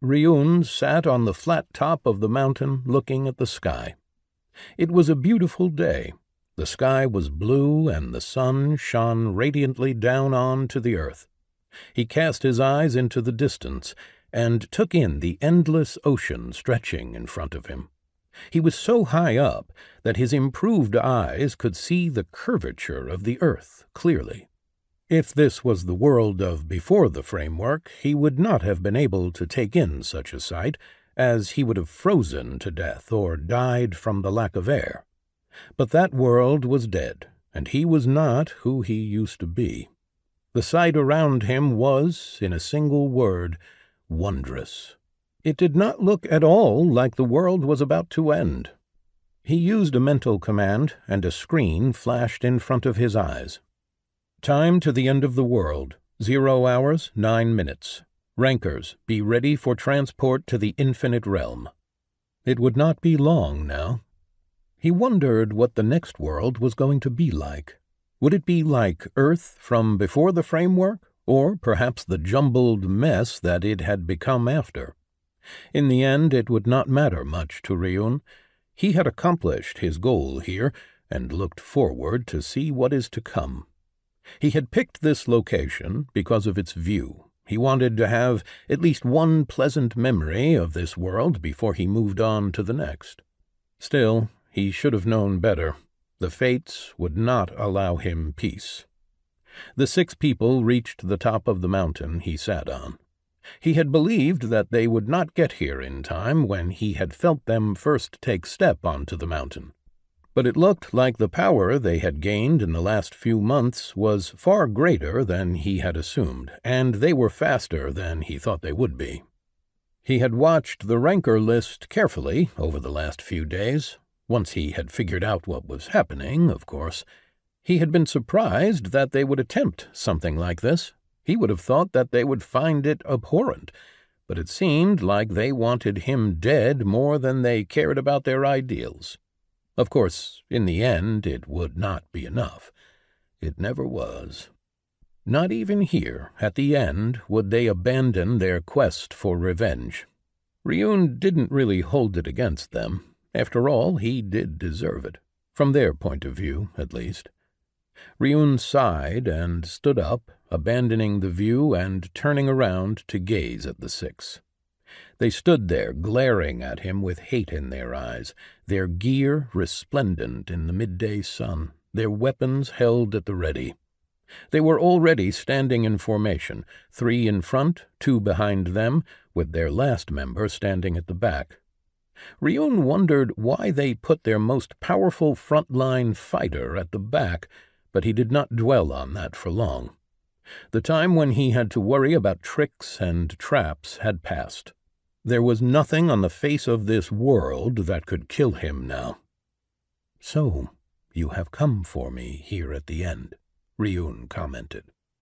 Ryun sat on the flat top of the mountain looking at the sky. It was a beautiful day. The sky was blue and the sun shone radiantly down on to the earth. He cast his eyes into the distance and took in the endless ocean stretching in front of him. He was so high up that his improved eyes could see the curvature of the earth clearly. If this was the world of before the framework, he would not have been able to take in such a sight, as he would have frozen to death or died from the lack of air. But that world was dead, and he was not who he used to be. The sight around him was, in a single word, wondrous. It did not look at all like the world was about to end. He used a mental command, and a screen flashed in front of his eyes. Time to the end of the world, 0 hours, 9 minutes. Rankers, be ready for transport to the infinite realm. It would not be long now. He wondered what the next world was going to be like. Would it be like Earth from before the framework, or perhaps the jumbled mess that it had become after? In the end, it would not matter much to Ryun. He had accomplished his goal here, and looked forward to see what is to come. He had picked this location because of its view. He wanted to have at least one pleasant memory of this world before he moved on to the next. Still, he should have known better. The fates would not allow him peace. The 6 people reached the top of the mountain he sat on. He had believed that they would not get here in time when he had felt them first take step onto the mountain. But it looked like the power they had gained in the last few months was far greater than he had assumed, and they were faster than he thought they would be. He had watched the ranker list carefully over the last few days. Once he had figured out what was happening, of course. He had been surprised that they would attempt something like this. He would have thought that they would find it abhorrent, but it seemed like they wanted him dead more than they cared about their ideals. Of course, in the end, it would not be enough. It never was. Not even here, at the end, would they abandon their quest for revenge. Ryun didn't really hold it against them. After all, he did deserve it, from their point of view, at least. Ryun sighed and stood up, abandoning the view and turning around to gaze at the 6. They stood there glaring at him with hate in their eyes, their gear resplendent in the midday sun, their weapons held at the ready. They were already standing in formation, 3 in front, 2 behind them, with their last member standing at the back. Ryun wondered why they put their most powerful front-line fighter at the back, but he did not dwell on that for long. The time when he had to worry about tricks and traps had passed. There was nothing on the face of this world that could kill him now. "So, you have come for me here at the end," Ryun commented.